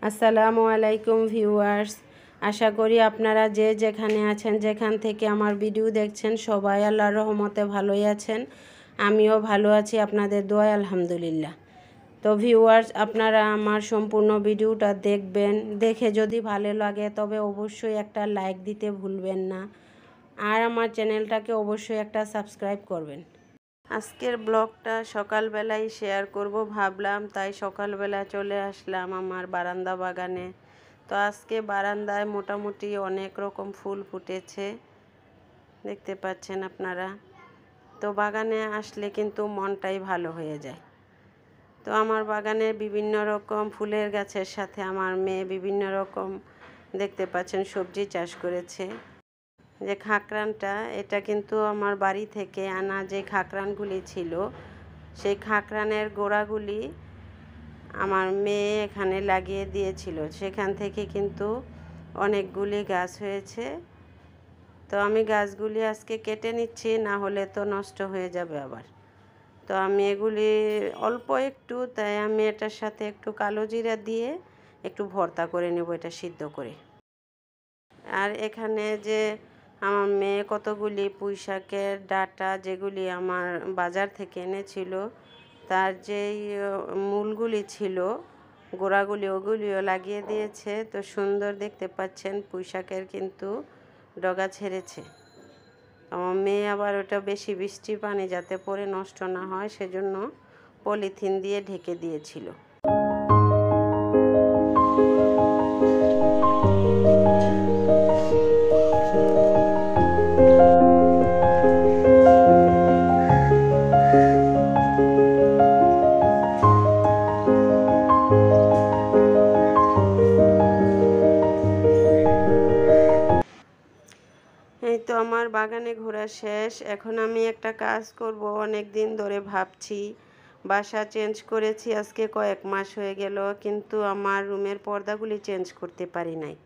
আসসালামু আলাইকুম ভিউয়ার্স, আশা করি আপনারা যে যেখানে আছেন, যেখান থেকে আমার ভিডিও দেখছেন, সবাই আল্লাহর রহমতে ভালোই আছেন। আমিও ভালো আছি আপনাদের দোয়ায়, আলহামদুলিল্লাহ। তো ভিউয়ার্স, আপনারা আমার সম্পূর্ণ ভিডিওটা দেখবেন। দেখে যদি ভালো লাগে তবে অবশ্যই একটা লাইক দিতে ভুলবেন না, আর আমার চ্যানেলটাকে অবশ্যই একটা সাবস্ক্রাইব করবেন। আজকের ব্লগটা সকালবেলায় শেয়ার করব ভাবলাম, তাই সকালবেলা চলে আসলাম আমার বারান্দা বাগানে। তো আজকে বারান্দায় মোটামুটি অনেক রকম ফুল ফুটেছে, দেখতে পাচ্ছেন আপনারা। তো বাগানে আসলে কিন্তু মনটাই ভালো হয়ে যায়। তো আমার বাগানে বিভিন্ন রকম ফুলের গাছের সাথে আমার মেয়ে বিভিন্ন রকম, দেখতে পাচ্ছেন, সবজি চাষ করেছে। যে খাকরানটা, এটা কিন্তু আমার বাড়ি থেকে আনা যে খাকরানগুলি ছিল, সেই খাকরানের গোড়াগুলি আমার মেয়ে এখানে লাগিয়ে দিয়েছিল। সেখান থেকে কিন্তু অনেকগুলি গাছ হয়েছে। তো আমি গাছগুলি আজকে কেটে নিচ্ছি, না হলে তো নষ্ট হয়ে যাবে আবার। তো আমি এগুলি অল্প একটু, তাই আমি এটার সাথে একটু কালো জিরা দিয়ে একটু ভর্তা করে নেব, এটা সিদ্ধ করে। আর এখানে যে আমার মেয়ে কতগুলি পুঁই শাকের ডাঁটা, যেগুলি আমার বাজার থেকে এনেছিল, তার যেই মূলগুলি ছিল, গোড়াগুলি, ওগুলিও লাগিয়ে দিয়েছে। তো সুন্দর দেখতে পাচ্ছেন, পুঁই শাকের কিন্তু ডগা ছেড়েছে। আমার মেয়ে আবার ওটা বেশি বৃষ্টি পানি যাতে পড়ে নষ্ট না হয়, সেজন্য পলিথিন দিয়ে ঢেকে দিয়েছিল। এই তো আমার বাগানে ঘোরা শেষ। এখন আমি একটা কাজ করব, অনেক দিন ধরে ভাবছি। বাসা চেঞ্জ করেছি আজকে কয়েক মাস হয়ে গেল, কিন্তু আমার রুমের পর্দাগুলি চেঞ্জ করতে পারি নাই।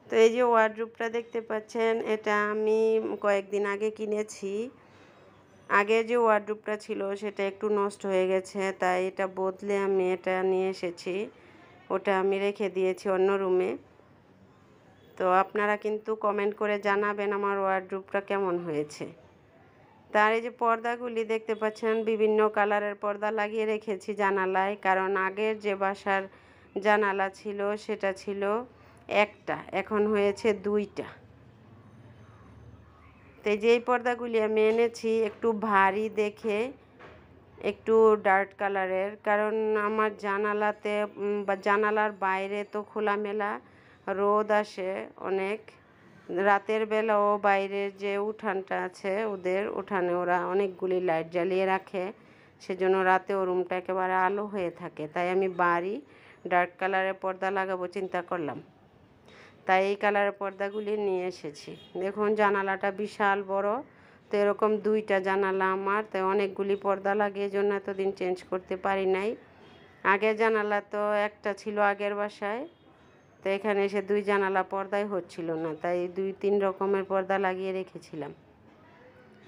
তো এই যে ওয়ার্ডরোবটা দেখতে পাচ্ছেন, এটা আমি কয়েকদিন আগে কিনেছি। আগে যে ওয়ার্ডরোবটা ছিল সেটা একটু নষ্ট হয়ে গেছে, তাই এটা বদলে আমি এটা নিয়ে এসেছি। ওটা আমি রেখে দিয়েছি অন্য রুমে। তো আপনারা কিন্তু কমেন্ট করে জানাবেন আমার ওয়ার্ডরোবটা কেমন হয়েছে। তার এই যে পর্দাগুলি দেখতে পাচ্ছেন, বিভিন্ন কালারের পর্দা লাগিয়ে রেখেছি জানালায়, কারণ আগের যে বাসার জানালা ছিল সেটা ছিল একটা, এখন হয়েছে দুইটা। তো এই যে এই পর্দাগুলি আমি এনেছি একটু ভারী দেখে, একটু ডার্ক কালারের, কারণ আমার জানালাতে বা জানালার বাইরে তো খোলামেলা রোদ আসে অনেক। রাতের বেলাও বাইরের যে উঠানটা আছে, ওদের উঠানে ওরা অনেকগুলি লাইট জ্বালিয়ে রাখে, সেজন্য রাতেও রুমটা একেবারে আলো হয়ে থাকে। তাই আমি বাড়ি ডার্ক কালারের পর্দা লাগাবো চিন্তা করলাম, তাই এই কালারের পর্দাগুলি নিয়ে এসেছি। দেখুন জানালাটা বিশাল বড়, তো এরকম দুইটা জানালা আমার, তাই অনেকগুলি পর্দা লাগে, এই জন্য এতদিন চেঞ্জ করতে পারি নাই। আগের জানালা তো একটা ছিল আগের বাসায়, তো এখানে এসে দুই জানালা পর্দাই হচ্ছিল না, তাই 2-3 রকমের পর্দা লাগিয়ে রেখেছিলাম।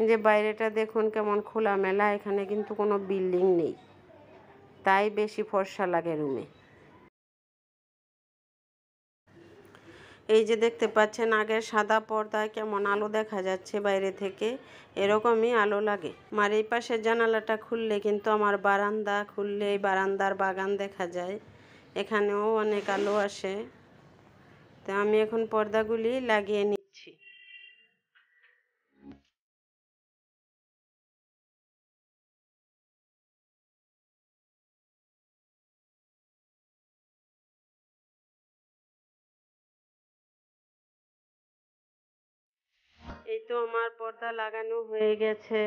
যে বাইরেটা দেখুন কেমন খোলামেলা, এখানে কিন্তু কোনো বিল্ডিং নেই, তাই বেশি ফর্সা লাগে রুমে। এই যে দেখতে পাচ্ছেন, আগের সাদা পর্দায় কেমন আলো দেখা যাচ্ছে বাইরে থেকে, এরকমই আলো লাগে। আমার এই পাশের জানালাটা খুললে কিন্তু আমার বারান্দা খুললে বারান্দার বাগান দেখা যায়, এখানেও অনেক আলো আসে। তো আমি এখন পর্দাগুলি লাগিয়ে নিচ্ছি। এই তো আমার পর্দা লাগানো হয়ে গেছে।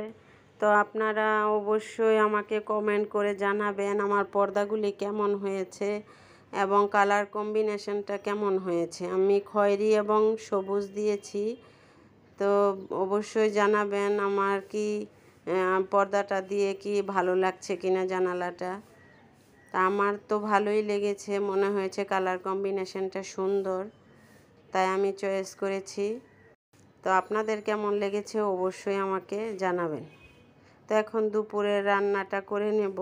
তো আপনারা অবশ্যই আমাকে কমেন্ট করে জানাবেন আমার পর্দাগুলি কেমন হয়েছে এবং কালার কম্বিনেশনটা কেমন হয়েছে। আমি খয়েরি এবং সবুজ দিয়েছি, তো অবশ্যই জানাবেন আমার কি পর্দাটা দিয়ে কি ভালো লাগছে কিনা জানালাটা। তা আমার তো ভালোই লেগেছে, মনে হয়েছে কালার কম্বিনেশনটা সুন্দর, তাই আমি চয়েস করেছি। তো আপনাদের কেমন লেগেছে অবশ্যই আমাকে জানাবেন। তো এখন দুপুরের রান্নাটা করে নেব,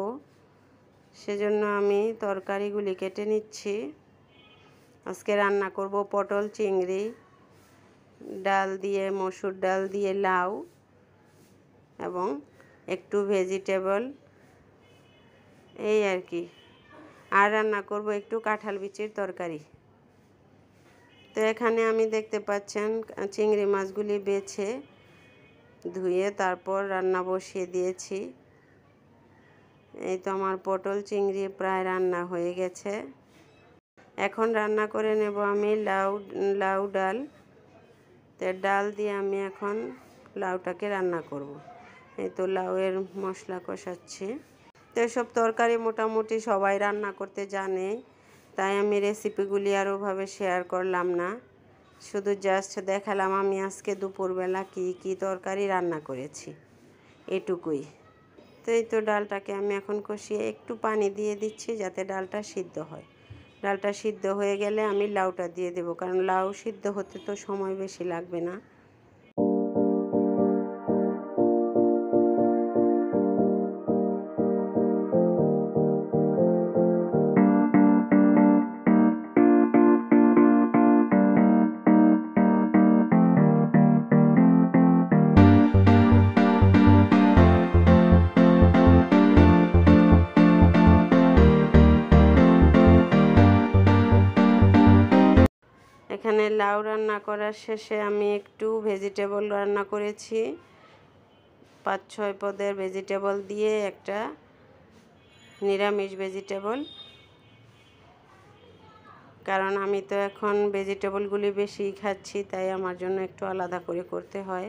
সেজন্য আমি তরকারিগুলি কেটে নিচ্ছি। আজকে রান্না করব পটল চিংড়ি, ডাল দিয়ে, মসুর ডাল দিয়ে, লাউ এবং একটু ভেজিটেবল, এই আর কি। আর রান্না করব একটু কাঁঠাল বিচির তরকারি। তো এখানে আমি দেখতে পাচ্ছেন চিংড়ি মাছগুলি বেছে ধুয়ে তারপর রান্না বসিয়ে দিয়েছি। এই তো আমার পটল চিংড়ি প্রায় রান্না হয়ে গেছে। এখন রান্না করে নেব আমি লাউ ডাল। তো ডাল দিয়ে আমি এখন লাউটাকে রান্না করব। এই তো লাউয়ের মশলা কষাচ্ছি। তো এসব তরকারি মোটামুটি সবাই রান্না করতে জানে, তাই আমি রেসিপিগুলি আর ওভাবে শেয়ার করলাম না, শুধু জাস্ট দেখালাম আমি আজকে দুপুরবেলা কি তরকারি রান্না করেছি, এটুকুই। তো এই তো ডালটাকে আমি এখন কষিয়ে একটু পানি দিয়ে দিচ্ছি যাতে ডালটা সিদ্ধ হয়। ডালটা সিদ্ধ হয়ে গেলে আমি লাউটা দিয়ে দেব, কারণ লাউ সিদ্ধ হতে তো সময় বেশি লাগবে না। এখানে লাউ রান্না করার শেষে আমি একটু ভেজিটেবল রান্না করেছি, 5-6 পদের ভেজিটেবল দিয়ে একটা নিরামিষ ভেজিটেবল, কারণ আমি তো এখন ভেজিটেবলগুলি বেশি খাচ্ছি, তাই আমার জন্য একটু আলাদা করে করতে হয়।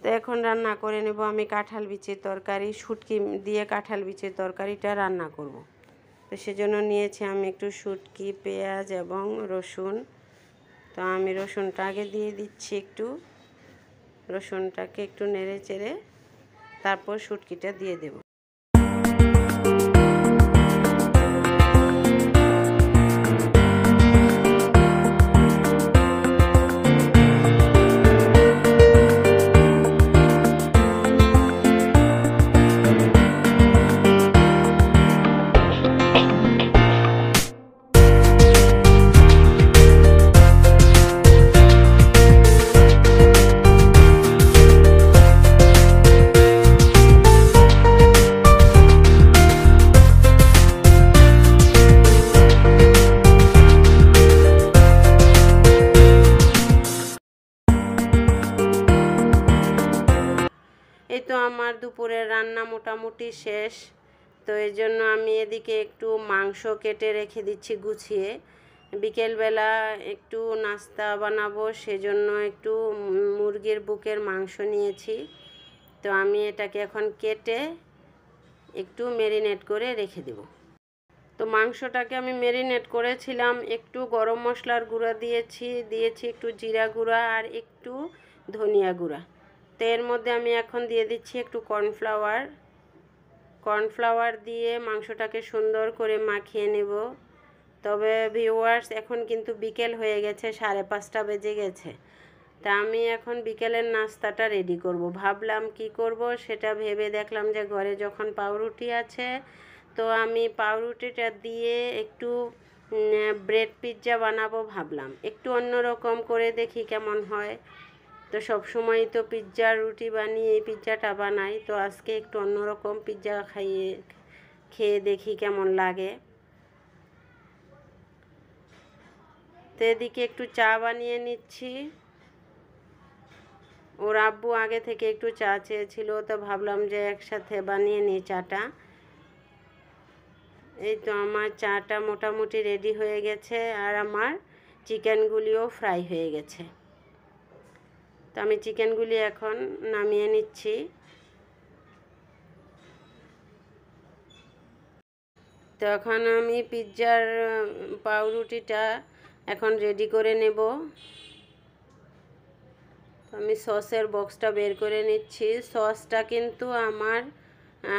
তো এখন রান্না করে নেব আমি কাঁঠাল বিচির তরকারি, শুটকি দিয়ে কাঁঠাল বিচির তরকারিটা রান্না করব। তো সেজন্য নিয়েছি আমি একটু শুটকি, পেঁয়াজ এবং রসুন। তো আমি রসুনটা আগে দিয়ে দিচ্ছি, একটু রসুনটাকে একটু নেড়ে চেড়ে তারপর শুটকিটা দিয়ে দেব। এই তো আমার দুপুরের রান্না মোটামুটি শেষ। তো এই জন্য আমি এদিকে একটু মাংস কেটে রেখে দিচ্ছি গুছিয়ে, বিকেলবেলা একটু নাস্তা বানাবো, সেজন্য একটু মুরগির বুকের মাংস নিয়েছি। তো আমি এটাকে এখন কেটে একটু ম্যারিনেট করে রেখে দেব। তো মাংসটাকে আমি ম্যারিনেট করেছিলাম, একটু গরম মশলার গুঁড়া দিয়েছি একটু জিরা গুঁড়া আর একটু ধনিয়া গুঁড়া। তো এর মধ্যে আমি এখন দিয়ে দিচ্ছি একটু কর্নফ্লাওয়ার দিয়ে মাংসটাকে সুন্দর করে মাখিয়ে নেব। তবে ভিউয়ার্স, এখন কিন্তু বিকেল হয়ে গেছে, 5:30 বেজে গেছে। তা আমি এখন বিকেলের নাস্তাটা রেডি করব। ভাবলাম কি করব, সেটা ভেবে দেখলাম যে ঘরে যখন পাউরুটি আছে, তো আমি পাউরুটিটা দিয়ে একটু ব্রেড পিৎজা বানাবো ভাবলাম। একটু অন্যরকম করে দেখি কেমন হয়। তো সবসময়ই তো পিৎজা রুটি বানিয়ে এই পিৎজাটা বানাই, তো আজকে একটু অন্যরকম পিৎজা খেয়ে দেখি কেমন লাগে। তো এদিকে একটু চা বানিয়ে নিচ্ছি। ওর আব্বু আগে থেকে একটু চা চেয়েছিল, তো ভাবলাম যে একসাথে বানিয়ে নিই চাটা। এই তো আমার চাটা মোটামুটি রেডি হয়ে গেছে, আর আমার চিকেনগুলিও ফ্রাই হয়ে গেছে। তো আমি চিকেনগুলি এখন নামিয়ে নিচ্ছি। তো এখন আমি পিৎজার পাউরুটিটা এখন রেডি করে নেব। আমি সসের বক্সটা বের করে নিচ্ছি। সসটা কিন্তু আমার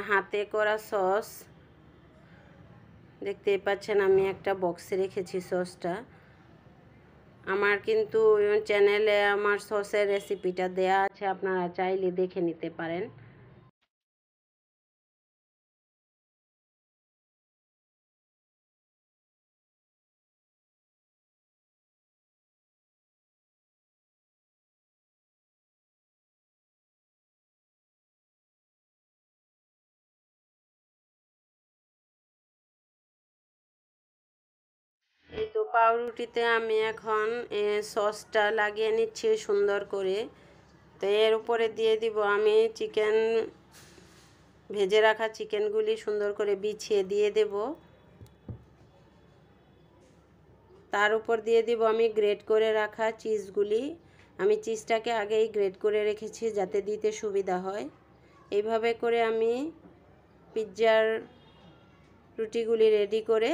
হাতে করা সস, দেখতেই পাচ্ছেন আমি একটা বক্সে রেখেছি সসটা। আমার কিন্তু চ্যানেলে আমার সসের রেসিপিটা দেয়া আছে, আপনারা চাইলে দেখে নিতে পারেন। তো পাউরুটিতে আমি এখন সসটা লাগিয়ে নিচ্ছি সুন্দর করে। তো এর উপরে দিয়ে দিব আমি চিকেন, ভেজে রাখা চিকেনগুলি সুন্দর করে বিছিয়ে দিয়ে দেব। তার উপর দিয়ে দিব আমি গ্রেট করে রাখা চিজগুলি। আমি চিজটাকে আগেই গ্রেট করে রেখেছি যাতে দিতে সুবিধা হয়। এইভাবে করে আমি পিৎজার রুটিগুলি রেডি করে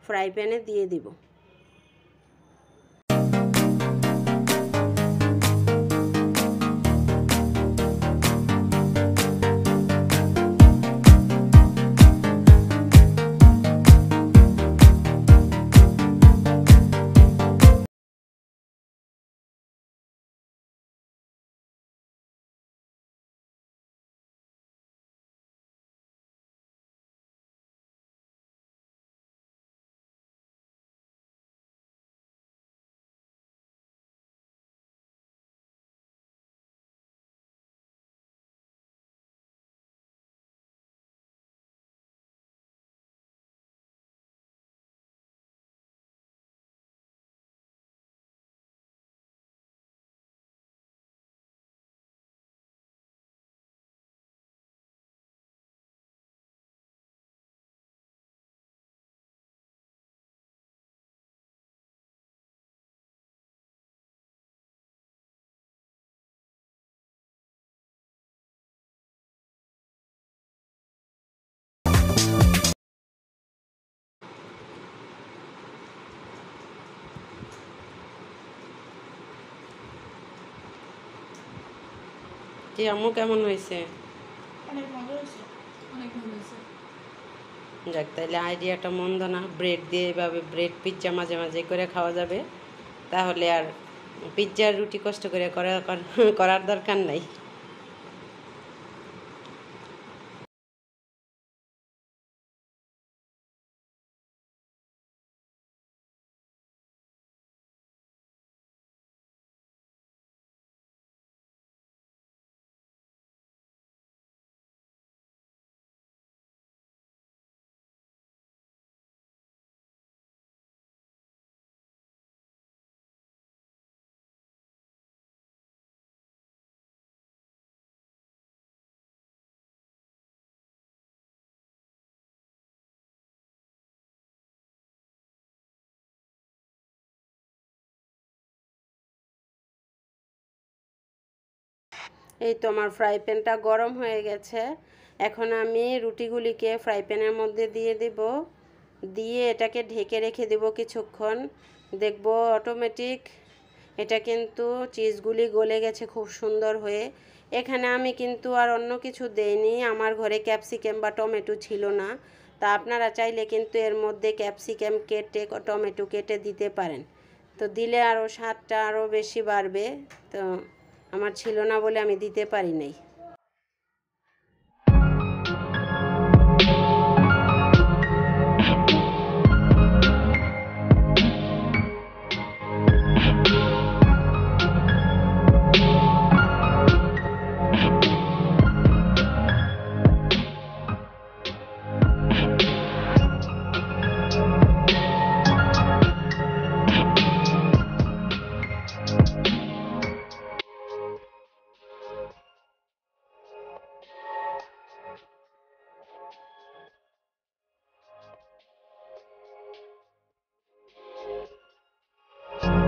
ফ্রাই প্যানে দিয়ে দিব। কি আম্মু কেমন হয়েছে? অনেক ভালো হয়েছে, অনেক ভালো হয়েছে। যাক, তাহলে আইডিয়াটা মন্দ না। ব্রেড দিয়ে এভাবে ব্রেড পিৎজা মাঝে মাঝে করে খাওয়া যাবে, তাহলে আর পিৎজার রুটি কষ্ট করে করার দরকার নাই। এই তো আমার ফ্রাই প্যানটা গরম হয়ে গেছে। এখন আমি রুটিগুলিকে ফ্রাই প্যানের মধ্যে দিয়ে দেব, দিয়ে এটাকে ঢেকে রেখে দেব কিছুক্ষণ। দেখব অটোমেটিক এটা কিন্তু চিজগুলি গলে গেছে খুব সুন্দর হয়ে। এখানে আমি কিন্তু আর অন্য কিছু দেইনি, আমার ঘরে ক্যাপসিকাম বা টমেটো ছিল না। তা আপনারা চাইলে কিন্তু এর মধ্যে ক্যাপসিকাম কেটে টমেটো কেটে দিতে পারেন, তো দিলে আরও স্বাদটা আরও বেশি বাড়বে। তো আমার ছিল না বলে আমি দিতে পারি নাই।